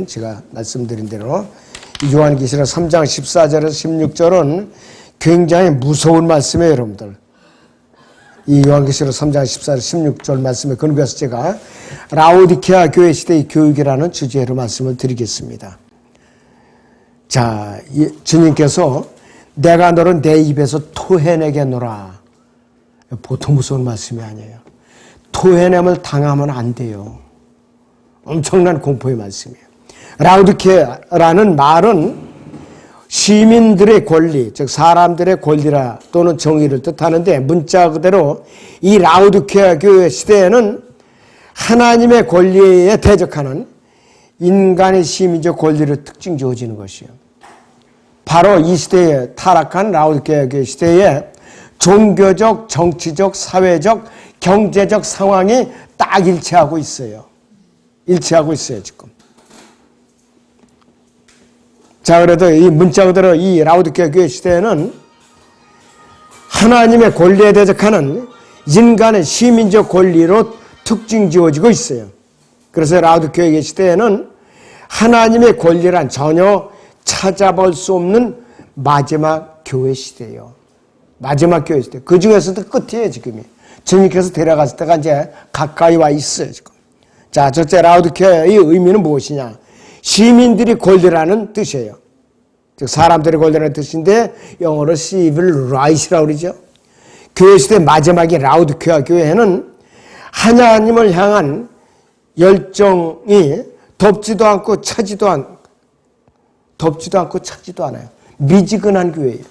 교회는 제가 말씀드린 대로 요한계시록 3장 14절에서 16절은 굉장히 무서운 말씀이에요, 여러분들. 이 요한계시록 3장 14절 16절 말씀에 근거해서 제가 라오디케아 교회 시대의 교육이라는 주제로 말씀을 드리겠습니다. 자, 주님께서 내가 너를 내 입에서 토해내겠노라. 보통 무서운 말씀이 아니에요. 토해냄을 당하면 안 돼요. 엄청난 공포의 말씀이에요. 라오디케아라는 말은 시민들의 권리, 즉 사람들의 권리라 또는 정의를 뜻하는데 문자 그대로 이 라오디케아 교회 시대에는 하나님의 권리에 대적하는 인간의 시민적 권리를 특징 주어지는 것이에요. 바로 이 시대에 타락한 라오디케아 교회 시대에 종교적, 정치적, 사회적, 경제적 상황이 딱 일치하고 있어요. 일치하고 있어요, 지금. 자, 그래도 이 문자 그대로 이 라오디케아 교회 시대에는 하나님의 권리에 대적하는 인간의 시민적 권리로 특징 지어지고 있어요. 그래서 라오디케아 교회 시대에는 하나님의 권리란 전혀 찾아볼 수 없는 마지막 교회 시대예요. 마지막 교회 시대. 그 중에서도 끝이에요, 지금이. 주님께서 데려갔을 때가 이제 가까이 와 있어요, 지금. 자, 첫째 라오디케아의 의미는 무엇이냐? 시민들이 권리라는 뜻이에요. 즉 사람들의 권리라는 뜻인데 영어로 civil right이라고 그러죠. 교회 시대 마지막에 라오디케아 교회에는 하나님을 향한 열정이 덥지도 않고 차지도 않아요. 미지근한 교회예요.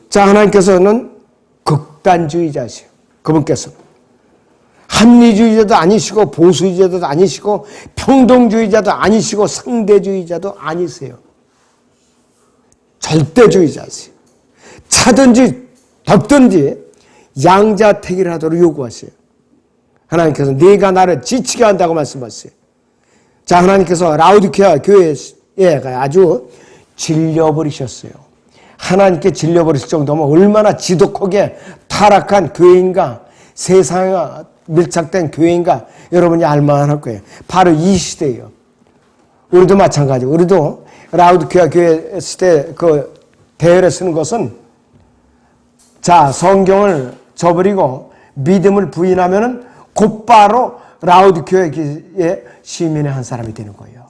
자, 하나님께서는 극단주의자시요. 그분께서는 합리주의자도 아니시고 보수주의자도 아니시고 평등주의자도 아니시고 상대주의자도 아니세요. 절대주의자세요. 차든지 덥든지 양자택일을 하도록 요구하세요. 하나님께서 네가 나를 지치게 한다고 말씀하세요. 자, 하나님께서 라오디케아 교회에 아주 질려버리셨어요. 하나님께 질려버리실 정도면 얼마나 지독하게 타락한 교회인가, 세상에 밀착된 교회인가 여러분이 알만할 거예요. 바로 이 시대예요. 우리도 마찬가지고 우리도 라오디케아 교회 시대 그 대열에 쓰는 것은 자, 성경을 저버리고 믿음을 부인하면은 곧바로 라오디케아의 시민의 한 사람이 되는 거예요.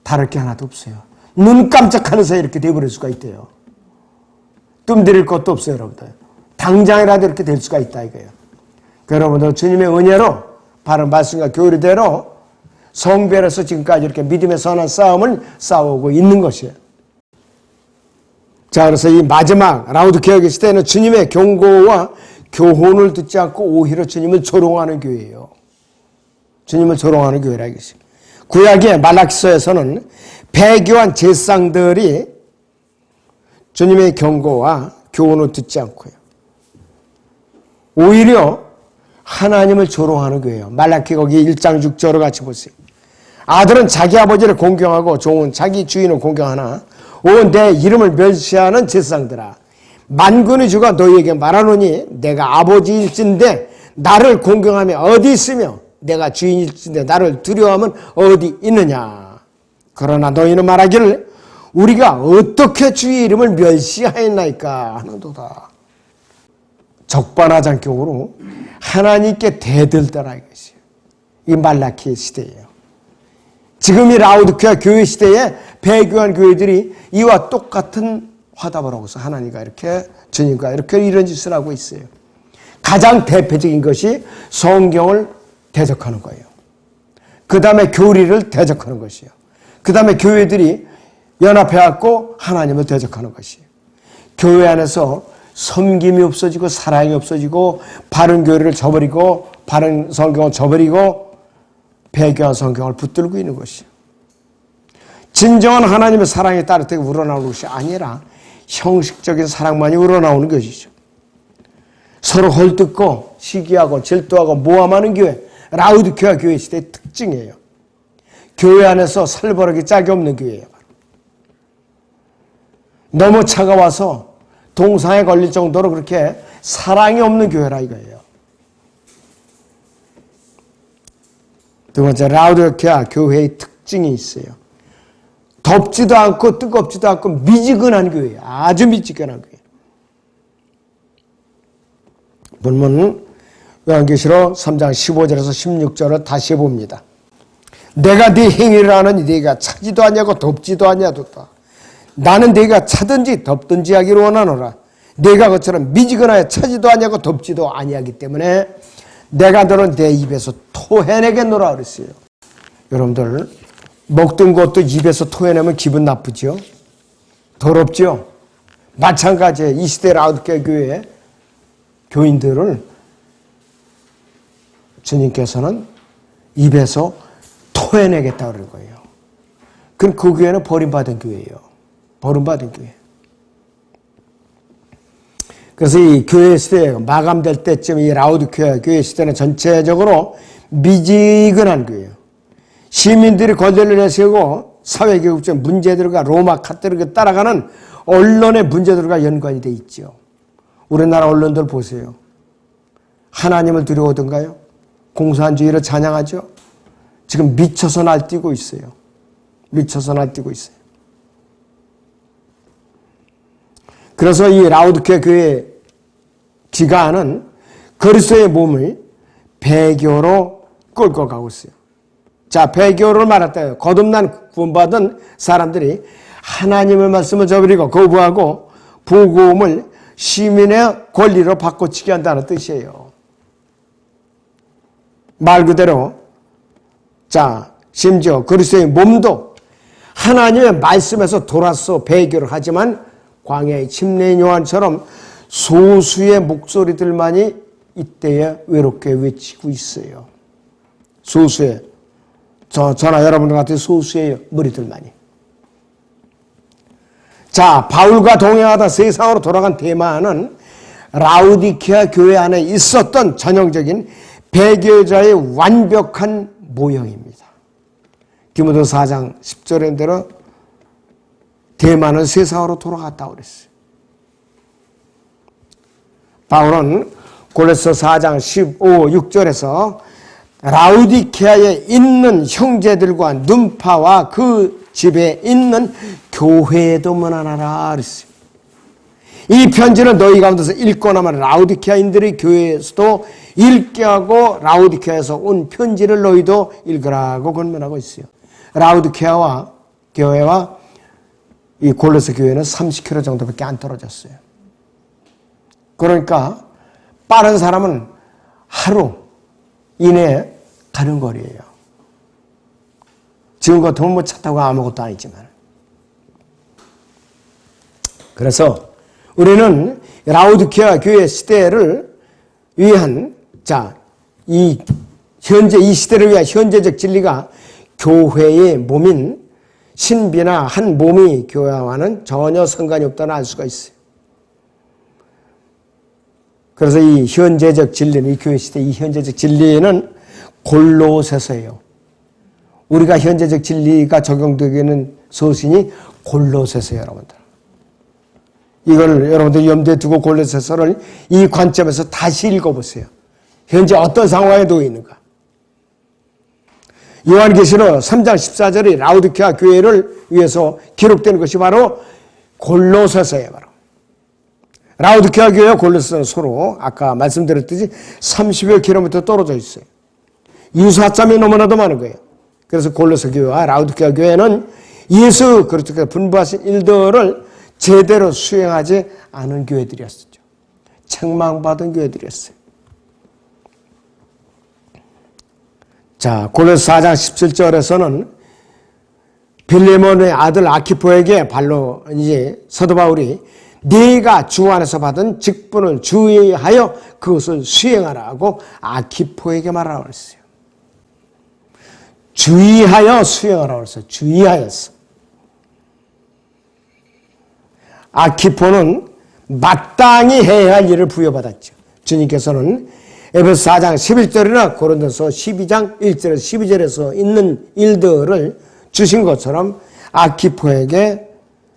다를 게 하나도 없어요. 눈 깜짝하는 사이에 이렇게 되어버릴 수가 있대요. 뜸들일 것도 없어요, 여러분들. 당장이라도 이렇게 될 수가 있다 이거예요. 여러분들 주님의 은혜로 바른 말씀과 교리대로 성별에서 지금까지 이렇게 믿음의 선한 싸움을 싸우고 있는 것이에요. 자, 그래서 이 마지막 라오디케아 시대에는 주님의 경고와 교훈을 듣지 않고 오히려 주님을 조롱하는 교회예요. 주님을 조롱하는 교회라 이것이. 구약의 말라기서에서는 배교한 제사장들이 주님의 경고와 교훈을 듣지 않고요. 오히려 하나님을 조롱하는 교회예요. 말라기 거기 1장 6절을 같이 보세요. 아들은 자기 아버지를 공경하고 종은 자기 주인을 공경하나 온 내 이름을 멸시하는 제사장들아, 만군의 주가 너희에게 말하노니 내가 아버지일진데 나를 공경하며 어디 있으며 내가 주인일진데 나를 두려워하면 어디 있느냐. 그러나 너희는 말하기를 우리가 어떻게 주의 이름을 멸시하였나이까 하는도다. 적반하장격으로 하나님께 대들더라 이것이에요. 이 말라키 시대예요. 지금 이 라오디케아 교회 시대에 배교한 교회들이 이와 똑같은 화답을 하고서 하나님과 이렇게 주님과 이렇게 이런 짓을 하고 있어요. 가장 대표적인 것이 성경을 대적하는 거예요. 그 다음에 교리를 대적하는 것이에요. 그 다음에 교회들이 연합해갖고 하나님을 대적하는 것이에요. 교회 안에서 섬김이 없어지고 사랑이 없어지고 바른 교리를 저버리고 바른 성경을 저버리고 배교한 성경을 붙들고 있는 것이에요. 진정한 하나님의 사랑이 따뜻하게 우러나오는 것이 아니라 형식적인 사랑만이 우러나오는 것이죠. 서로 헐뜯고 시기하고 질투하고 모함하는 교회, 라오디케아 교회 시대의 특징이에요. 교회 안에서 살벌하게 짝이 없는 교회예요. 너무 차가워서 동상에 걸릴 정도로 그렇게 사랑이 없는 교회라 이거예요. 두 번째, 라우디케아 교회의 특징이 있어요. 덥지도 않고 뜨겁지도 않고 미지근한 교회예요. 아주 미지근한 교회. 본문 요한계시록 3장 15절에서 16절을 다시 봅니다. 내가 네 행위를 아느니 네가 차지도 않냐고 덥지도 않냐도다. 나는 네가 차든지 덥든지 하기를 원하노라. 네가 그처럼 미지근하여 차지도 않냐고 덥지도 아니하기 때문에 내가 너를 내 입에서 토해내겠노라 그랬어요. 여러분들 먹던 것도 입에서 토해내면 기분 나쁘죠? 더럽죠? 마찬가지에 이 시대 라우디케아 교회 교인들을 주님께서는 입에서 토해내겠다 그런 거예요. 그럼 그 교회는 버림받은 교회예요. 버림받은 교회. 그래서 이 교회 시대가 마감될 때쯤 이 라우디케아 교회 시대는 전체적으로 미지근한 교회예요. 시민들이 권리를 내세우고 사회교육적 문제들과 로마 카톨릭을 따라가는 언론의 문제들과 연관이 돼 있죠. 우리나라 언론들 보세요. 하나님을 두려워하던가요? 공산주의를 찬양하죠. 지금 미쳐서 날뛰고 있어요. 미쳐서 날뛰고 있어요. 그래서 이 라우디케아 교회 기관은 그리스도의 몸을 배교로 끌고 가고 있어요. 자, 배교를 말할 때 거듭난 구원받은 사람들이 하나님의 말씀을 저버리고 거부하고 복음을 시민의 권리로 바꿔치기 한다는 뜻이에요. 말 그대로 자, 심지어 그리스도의 몸도 하나님의 말씀에서 돌아서 배교를 하지만 광야의 침례인 요한처럼 소수의 목소리들만이 이때에 외롭게 외치고 있어요. 소수의 저나 여러분들 같은 소수의 무리들만이. 자, 바울과 동행하다 세상으로 돌아간 데마는 라우디케아 교회 안에 있었던 전형적인 배교자의 완벽한 모형입니다. 디모데 4장 10절인 대로 데마는 세상으로 돌아갔다고 그랬어요. 바울은 골로새 4장 15, 6절에서 라우디케아에 있는 형제들과 눈파와 그 집에 있는 교회에도 문안하라 그랬어요. 이 편지를 너희 가운데서 읽고 나면 라우디케아인들의 교회에서도 읽게 하고 라우디케아에서 온 편지를 너희도 읽으라고 권면하고 있어요. 라우디케아와 교회와 이 골로새 교회는 30km 정도밖에 안 떨어졌어요. 그러니까 빠른 사람은 하루 이내에 가는 거리예요. 지금 같으면 뭐 차 타고 아무것도 아니지만. 그래서 우리는 라우디케아 교회 시대를 위한 이 현재 이 시대를 위한 현재적 진리가 교회의 몸인 신비나 한 몸이 교회와는 전혀 상관이 없다는 알 수가 있어요. 그래서 이 현재적 진리는, 이 교회 시대 이 현재적 진리는 골로새서예요. 우리가 현재적 진리가 적용되는 서신이 골로새서예요, 여러분들. 이걸 여러분들 염두에 두고 골로새서를 이 관점에서 다시 읽어보세요. 현재 어떤 상황에 놓여 있는가. 요한계시록 3장 14절이 라우디케아 교회를 위해서 기록되는 것이 바로 골로새서예요. 바로. 라우디케아 교회와 골로새서는 서로 아까 말씀드렸듯이 30여 킬로미터 떨어져 있어요. 유사점이 너무나도 많은 거예요. 그래서 골로새 교회와 라우디케아 교회는 예수 그리스도께서 분부하신 일들을 제대로 수행하지 않은 교회들이었죠. 책망받은 교회들이었어요. 자, 골로새 4장 17절에서는 빌레몬의 아들 아키포에게 발로 이제 사도 바울이 네가 주 안에서 받은 직분을 주의하여 그것을 수행하라고 아키포에게 말하라고 했어요. 주의하여 수행하라고 했어요. 주의하였어. 아키포는 마땅히 해야 할 일을 부여받았죠. 주님께서는 에베소 4장 11절이나 고린도서 12장 1절에서 12절에서 있는 일들을 주신 것처럼 아키포에게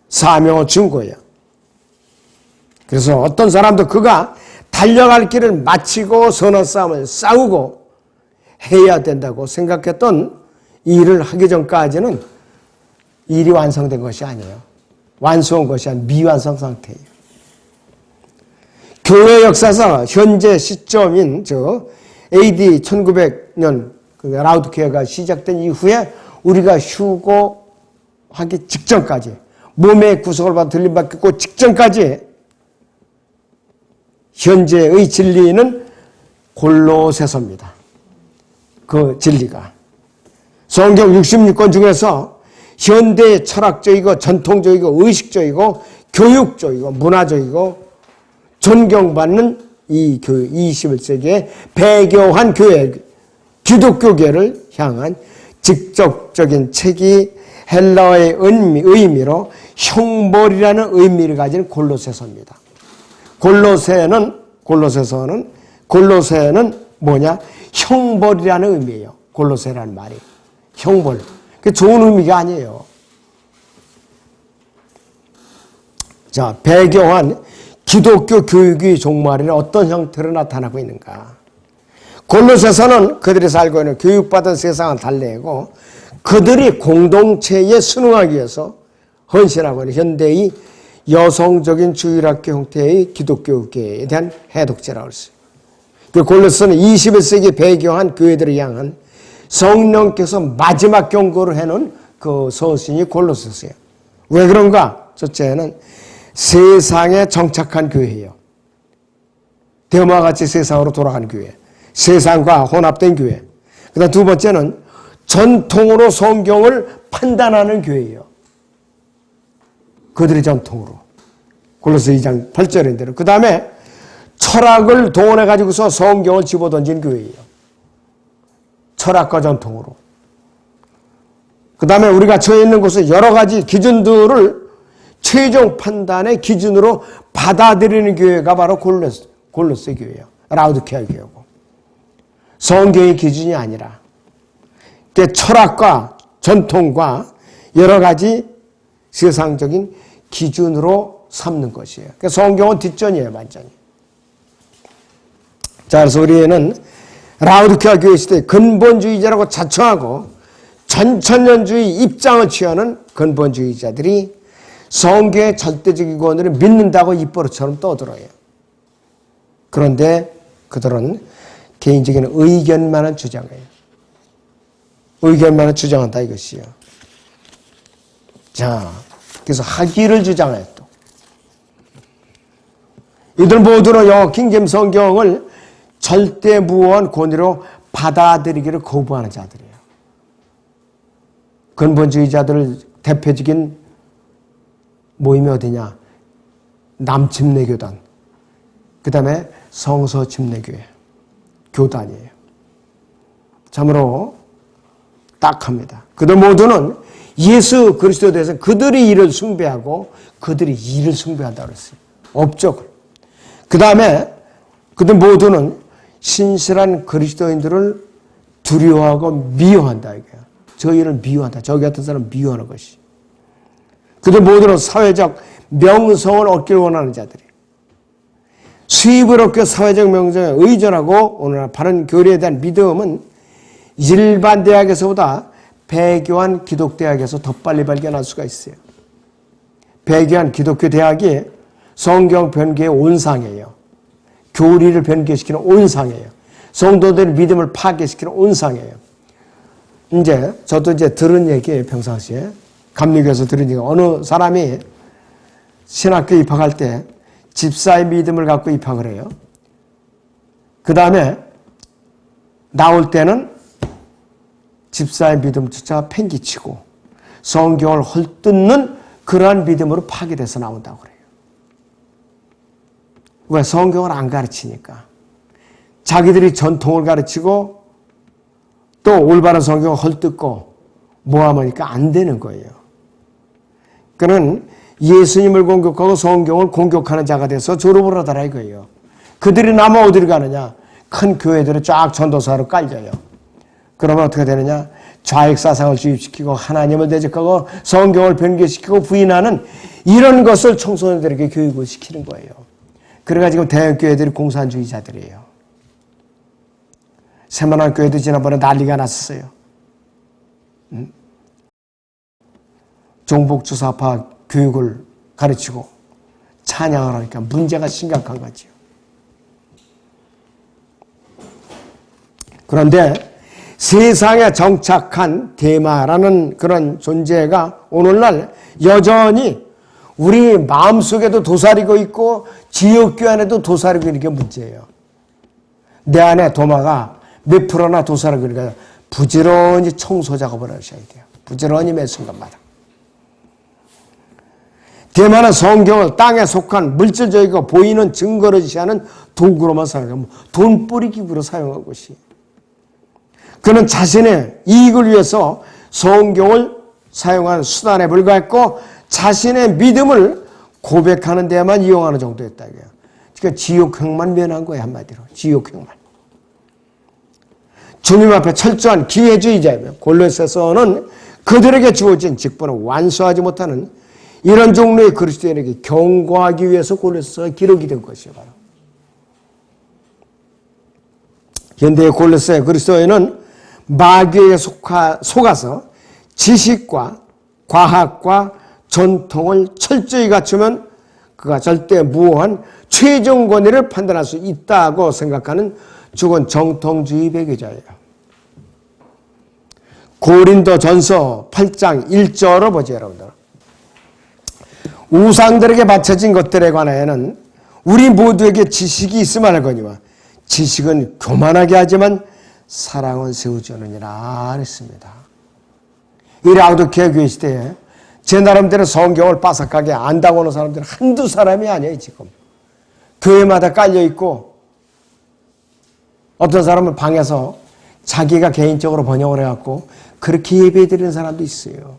사명을 준 거예요. 그래서 어떤 사람도 그가 달려갈 길을 마치고 선한 싸움을 싸우고 해야 된다고 생각했던 일을 하기 전까지는 일이 완성된 것이 아니에요. 완수한 것이 아니라 미완성 상태예요. 교회 역사상 현재 시점인 AD 1900년 라우드케어가 시작된 이후에 우리가 휴거하기 직전까지, 몸의 구속을 받아 들림받고 직전까지 현재의 진리는 골로새서입니다. 그 진리가. 성경 66권 중에서 현대 철학적이고 전통적이고 의식적이고 교육적이고 문화적이고 존경받는 이 21세기의 배교한 교회, 기독교계를 향한 직접적인 책이 헬라어의 의미로 형벌이라는 의미를 가진 골로새서입니다. 골로새는 뭐냐? 형벌이라는 의미예요. 골로새라는 말이. 형벌. 그 좋은 의미가 아니에요. 자, 배교한 기독교 교육의 종말에는 어떤 형태로 나타나고 있는가? 골로새서는 그들이 살고 있는 교육받은 세상을 달래고 그들이 공동체에 순응하기 위해서 헌신하고 있는 현대의 여성적인 주일학교 형태의 기독교계에 대한 해독제라고 했어요. 그 골로새서는 21세기 배교한 교회들을 향한 성령께서 마지막 경고를 해놓은 그 서신이 골로새서예요. 왜 그런가? 첫째는 세상에 정착한 교회예요. 데마같이 세상으로 돌아간 교회. 세상과 혼합된 교회. 그다음 두 번째는 전통으로 성경을 판단하는 교회예요. 그들의 전통으로. 골로새 2장 8절인데요. 그 다음에 철학을 동원해 가지고서 성경을 집어던진 교회예요. 철학과 전통으로. 그 다음에 우리가 처해 있는 곳에 여러 가지 기준들을 최종 판단의 기준으로 받아들이는 교회가 바로 골로새 교회예요. 라우드케아 교회고. 성경의 기준이 아니라 철학과 전통과 여러 가지 세상적인 기준으로 삼는 것이에요. 성경은 뒷전이에요, 완전히. 자, 그래서 우리는 라우드케아 교회 시대에 근본주의자라고 자청하고 전천년주의 입장을 취하는 근본주의자들이 성경의 절대적인 권위를 믿는다고 입버릇처럼 떠들어요. 그런데 그들은 개인적인 의견만을 주장해요. 의견만을 주장한다 이것이요. 자, 그래서 학위를 주장해요 또. 이들 모두는 영어 킹제임스 성경을 절대무한 권위로 받아들이기를 거부하는 자들이에요. 근본주의자들 대표적인 모임이 어디냐? 남침례교단, 그 다음에 성서침례교회, 교단이에요. 참으로 딱합니다. 그들 모두는 예수 그리스도에 대해서 그들이 일을 숭배하고 그들이 일을 숭배한다고 그랬어요. 업적을. 그 다음에 그들 모두는 신실한 그리스도인들을 두려워하고 미워한다 이거야. 저희를 미워한다. 저희 같은 사람을 미워하는 것이. 그들 모두는 사회적 명성을 얻길 원하는 자들이에요. 수입을 얻고 사회적 명성에 의존하고 오늘날 바른 교리에 대한 믿음은 일반 대학에서보다 배교한 기독대학에서 더 빨리 발견할 수가 있어요. 배교한 기독교 대학이 성경 변개의 온상이에요. 교리를 변개시키는 온상이에요. 성도들의 믿음을 파괴시키는 온상이에요. 저도 들은 얘기예요, 평상시에. 감리교에서 들은 얘기. 어느 사람이 신학교 입학할 때 집사의 믿음을 갖고 입학을 해요. 그 다음에 나올 때는 집사의 믿음조차 팽개치고 성경을 헐뜯는 그러한 믿음으로 파괴돼서 나온다고 그래요. 왜? 성경을 안 가르치니까. 자기들이 전통을 가르치고 또 올바른 성경을 헐뜯고 모함하니까 안 되는 거예요. 그는 예수님을 공격하고 성경을 공격하는 자가 돼서 졸업을 하더라 이거예요. 그들이 남아 어디를 가느냐? 큰 교회들을 쫙 전도사로 깔려요. 그러면 어떻게 되느냐? 좌익사상을 주입시키고 하나님을 대적하고 성경을 변개시키고 부인하는 이런 것을 청소년들에게 교육을 시키는 거예요. 그래가지고 대형교회들이 공산주의자들이에요. 새만한 교회도 지난번에 난리가 났었어요. 종북주사파 교육을 가르치고 찬양을 하니까 문제가 심각한 거죠. 그런데 세상에 정착한 대마라는 그런 존재가 오늘날 여전히 우리 마음속에도 도사리고 있고 지역교회 안에도 도사리고 있는 게 문제예요. 내 안에 도마가 몇 프로나 도사리고 있으니까 부지런히 청소 작업을 하셔야 돼요. 부지런히 매 순간마다. 대마는 성경을 땅에 속한 물질적이고 보이는 증거를 제시하는 도구로만 사용하고 돈벌이 기구로 사용한 것이. 그는 자신의 이익을 위해서 성경을 사용하는 수단에 불과했고 자신의 믿음을 고백하는 데만 이용하는 정도였다. 그러니까 지옥행만 면한 거예요. 한마디로. 지옥행만. 주님 앞에 철저한 기회주의자이며 골로새서는 그들에게 주어진 직분을 완수하지 못하는 이런 종류의 그리스도인에게 경고하기 위해서 골로새서가 기록이 된 것이에요. 바로. 현대의 골로새 그리스도인은 마귀에게 속아서 지식과 과학과 전통을 철저히 갖추면 그가 절대 무오한 최종 권위를 판단할 수 있다고 생각하는 죽은 정통주의 배교자예요. 고린도전서 8장 1절을 보죠, 여러분들. 우상들에게 바쳐진 것들에 관하여는 우리 모두에게 지식이 있으면 하거니와 지식은 교만하게 하지만 사랑은 세우주느니라 했습니다. 이 라우디게아 교회 시대에 제 나름대로 성경을 빠삭하게 안다고 하는 사람들은 한두 사람이 아니에요. 지금 교회마다 깔려있고 어떤 사람은 방에서 자기가 개인적으로 번역을 해갖고 그렇게 예배드리는 사람도 있어요.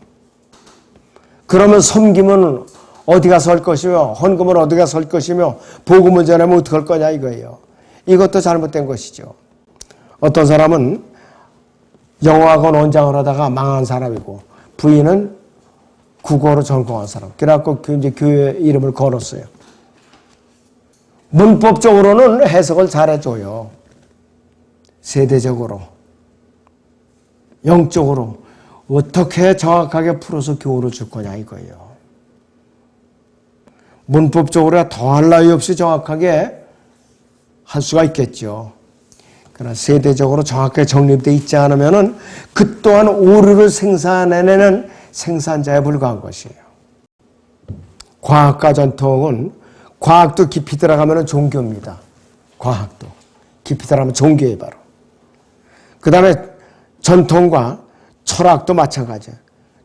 그러면 섬기면 어디가 설 것이며 헌금은 어디가 설 것이며 복음을 전하면 어떡할 거냐 이거예요. 이것도 잘못된 것이죠. 어떤 사람은 영어학원 원장을 하다가 망한 사람이고 부인은 국어로 전공한 사람. 그래갖고 이제 교회 이름을 걸었어요. 문법적으로는 해석을 잘해줘요. 세대적으로. 영적으로 어떻게 정확하게 풀어서 교훈을 줄 거냐 이거예요. 문법적으로 더할 나위 없이 정확하게 할 수가 있겠죠. 그러나 세대적으로 정확하게 정립되어 있지 않으면 그 또한 오류를 생산해내는 생산자에 불과한 것이에요. 과학과 전통은 과학도 깊이 들어가면 종교입니다. 과학도 깊이 들어가면 종교예요 바로. 그 다음에 전통과 철학도 마찬가지예요.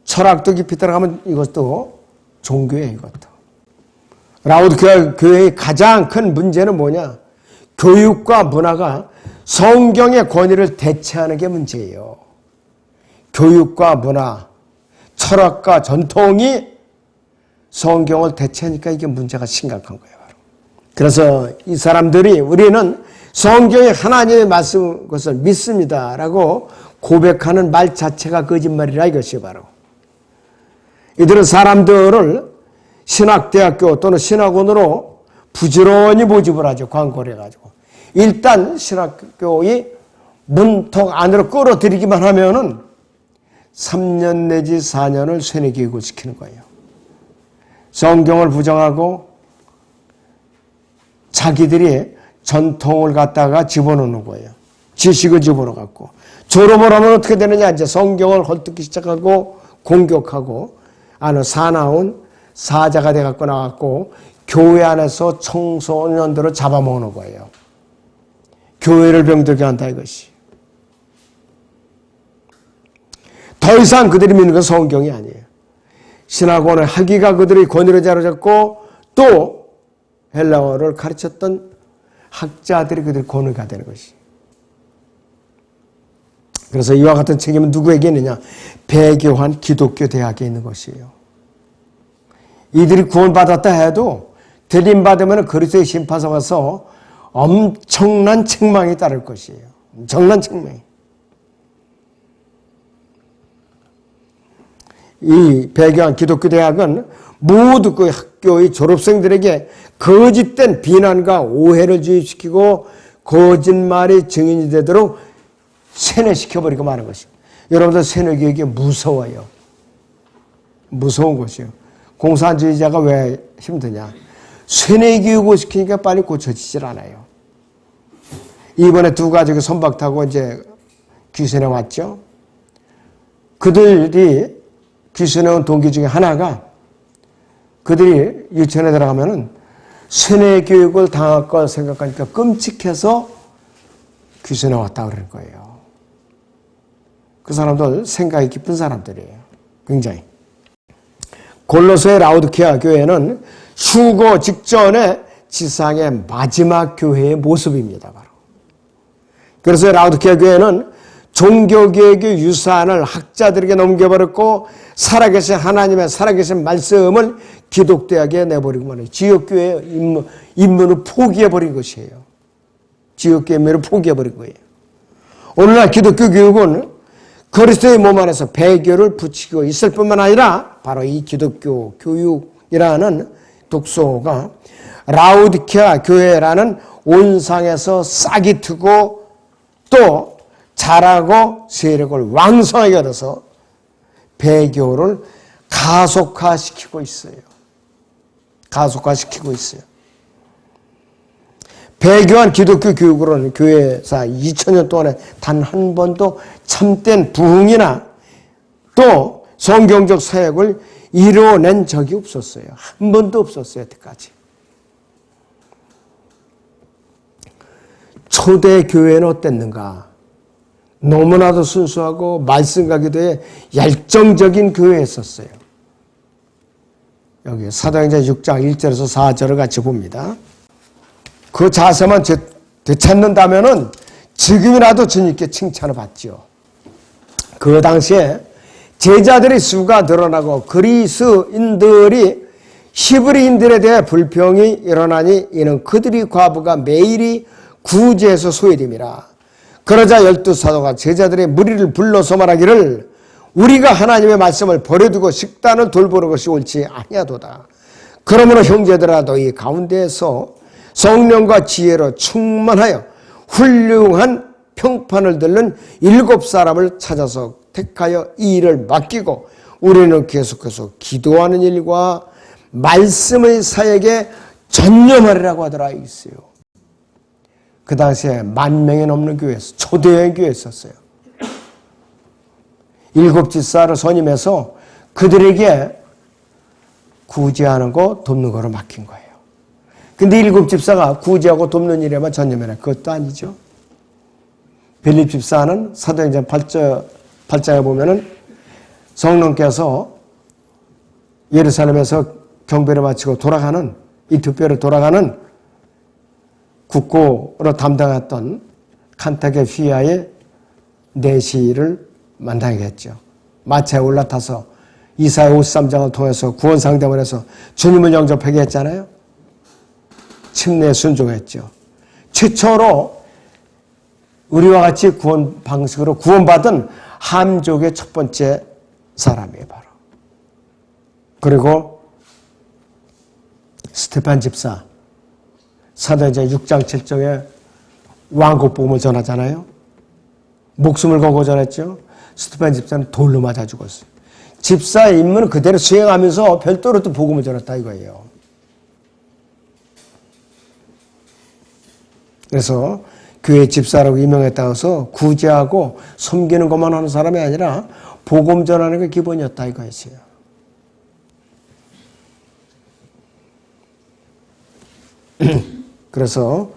철학도 깊이 들어가면 이것도 종교예요. 이것도. 라우디게아 교회의 가장 큰 문제는 뭐냐? 교육과 문화가 성경의 권위를 대체하는 게 문제예요. 교육과 문화, 철학과 전통이 성경을 대체하니까 이게 문제가 심각한 거예요. 바로. 그래서 이 사람들이 우리는 성경의 하나님의 말씀 것을 믿습니다라고 고백하는 말 자체가 거짓말이라 이것이 바로. 이들은 사람들을 신학대학교 또는 신학원으로 부지런히 모집을 하죠. 광고를 해가지고. 일단 신학교의 문턱 안으로 끌어들이기만 하면은 3년 내지 4년을 쇠뇌교육을 시키는 거예요. 성경을 부정하고 자기들이 전통을 갖다가 집어넣는 거예요. 지식을 집어넣어갖고. 졸업을 하면 어떻게 되느냐. 이제 성경을 헐뜯기 시작하고 공격하고 안에 사나운 사자가 돼갖고 나왔고 교회 안에서 청소년들을 잡아먹는 거예요. 교회를 병들게 한다 이것이. 더 이상 그들이 믿는 건 성경이 아니에요. 신학원의 학위가 그들의 권위를 자로잡고 또 헬라어를 가르쳤던 학자들이 그들의 권위가 되는 것이. 그래서 이와 같은 책임은 누구에게 있느냐? 배교한 기독교 대학에 있는 것이에요. 이들이 구원받았다 해도 들림받으면 그리스도의 심판서 가서 엄청난 책망이 따를 것이에요. 엄청난 책망이. 이 배교한 기독교 대학은 모두 그 학교의 졸업생들에게 거짓된 비난과 오해를 주입시키고 거짓말의 증인이 되도록 세뇌시켜버리고 마는 것이요. 여러분들 세뇌교육이 무서워요. 무서운 것이요. 공산주의자가 왜 힘드냐. 세뇌교육을 시키니까 빨리 고쳐지질 않아요. 이번에 두 가족이 선박 타고 이제 귀순에 왔죠. 그들이 귀순에 온 동기 중에 하나가 그들이 유치원에 들어가면은 세뇌교육을 당할 걸 생각하니까 끔찍해서 귀순에 왔다 그러는 거예요. 그 사람들 생각이 깊은 사람들이에요. 굉장히. 골로새의 라우디케아 교회는 휴거 직전에 지상의 마지막 교회의 모습입니다. 바로. 그래서 라우디케아 교회는 종교개혁의 유산을 학자들에게 넘겨버렸고 살아계신 하나님의 살아계신 말씀을 기독교에게 내버리고 말해요. 지역교회의 임무를 포기해버린 것이에요. 지역교회의 임무를 포기해버린 거예요. 오늘날 기독교 교육은 그리스도의 몸 안에서 배교를 붙이고 있을 뿐만 아니라 바로 이 기독교 교육이라는 독소가 라우디케아 교회라는 온상에서 싹이 트고 또 자라고 세력을 왕성하게 얻어서 배교를 가속화시키고 있어요. 가속화시키고 있어요. 배교한 기독교 교육으로는 교회사 2000년 동안에 단 한 번도 참된 부흥이나 또 성경적 사역을 이루어낸 적이 없었어요. 한 번도 없었어요. 여태까지. 초대 교회는 어땠는가? 너무나도 순수하고 말씀과 기도에 열정적인 교회였었어요. 여기 사도행전 6장 1절에서 4절을 같이 봅니다. 그 자세만 되찾는다면은 지금이라도 주님께 칭찬을 받죠. 그 당시에 제자들의 수가 늘어나고 그리스인들이 히브리인들에 대해 불평이 일어나니 이는 그들이 과부가 매일이 구제에서 소외됨이라. 그러자 12사도가 제자들의 무리를 불러서 말하기를 우리가 하나님의 말씀을 버려두고 식단을 돌보는 것이 옳지 아니하도다. 그러므로 형제들아 너희 가운데에서 성령과 지혜로 충만하여 훌륭한 평판을 들는 7사람을 찾아서 택하여 이 일을 맡기고 우리는 계속해서 기도하는 일과 말씀의 사역에 전념하리라고 하더라 있어요. 그 당시에 10,000명이 넘는 교회에서 초대형 교회였었어요. 7집사를 선임해서 그들에게 구제하는 거 돕는 거를 맡긴 거예요. 근데 7집사가 구제하고 돕는 일에만 전념해라. 그것도 아니죠. 빌립 집사는 사도행전 8장에 보면은 성령께서 예루살렘에서 경배를 마치고 돌아가는 이 특별히 돌아가는 국고로 담당했던 칸타게 휘하의 내시를 만나게 했죠. 마차에 올라타서 이사야 53장을 통해서 구원 상담을 해서 주님을 영접하게 했잖아요. 침례에 순종했죠. 최초로 우리와 같이 구원 방식으로 구원받은 함족의 첫 번째 사람이에요. 바로. 그리고 스테판 집사 사도행전 6장 7절에 왕국복음을 전하잖아요. 목숨을 걸고 전했죠. 스테판 집사는 돌로 맞아 죽었어요. 집사의 임무는 그대로 수행하면서 별도로 또 복음을 전했다 이거예요. 그래서 교회 집사라고 임명했다고 해서 구제하고 섬기는 것만 하는 사람이 아니라 복음 전하는 게 기본이었다 이거였어요. 그래서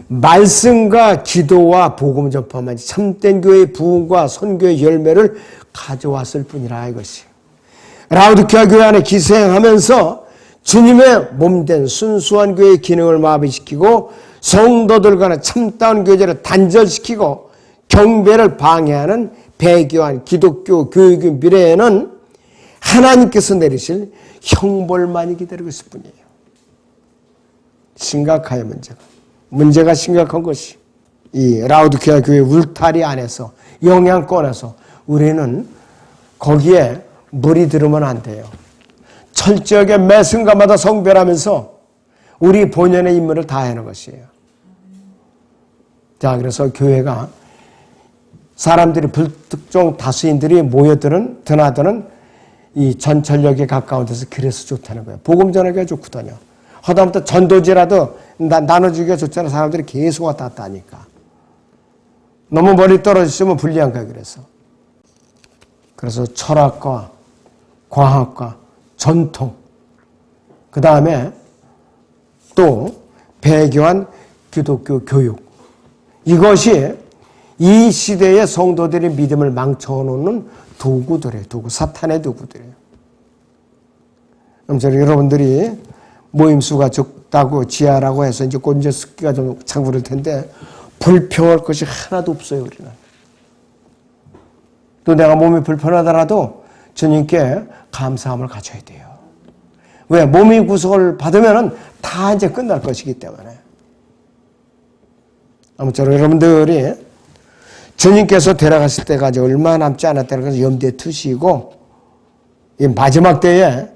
말씀과 기도와 복음 전파만 참된 교회의 부흥과 선교의 열매를 가져왔을 뿐이라 이것이. 라우디케아 교회 안에 기생하면서 주님의 몸된 순수한 교회의 기능을 마비시키고 성도들 간의 참다운 교제를 단절시키고 경배를 방해하는 배교한 기독교 교육의 미래에는 하나님께서 내리실 형벌만이 기다리고 있을 뿐이에요. 심각해요, 문제가 심각한 것이 이 라우디케아 교회 울타리 안에서 영향권에서 우리는 거기에 물이 들으면 안 돼요. 철저하게 매 순간마다 성별하면서 우리 본연의 임무를 다하는 것이에요. 자, 그래서 교회가 사람들이 불특정 다수인들이 모여드는 드나드는 이 전철역에 가까운 데서 그래서 좋다는 거예요. 복음 전하기가 좋거든요. 하다못해 전도지라도 나눠주기가 좋잖아. 사람들이 계속 왔다 갔다 하니까. 너무 멀리 떨어지시면 불리한 거야. 그래서 철학과 과학과 전통, 그 다음에 또 배교한 기독교 교육, 이것이 이 시대의 성도들의 믿음을 망쳐놓는 도구들이에요. 사탄의 도구들이에요. 그럼 여러분들이 모임수가 적다고 지하라고 해서 이제 곧 이제 습기가 좀 차고를 텐데 불평할 것이 하나도 없어요. 우리는. 또 내가 몸이 불편하더라도 주님께 감사함을 가져야 돼요. 왜? 몸이 구속을 받으면 다 이제 끝날 것이기 때문에. 아무쪼록 여러분들이 주님께서 데려갔을 때가 이제 얼마 남지 않았다는 것을 염두에 두시고, 이 마지막 때에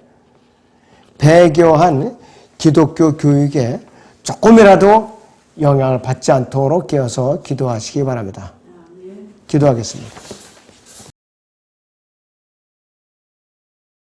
배교한 기독교 교육에 조금이라도 영향을 받지 않도록 깨어서 기도하시기 바랍니다. 기도하겠습니다.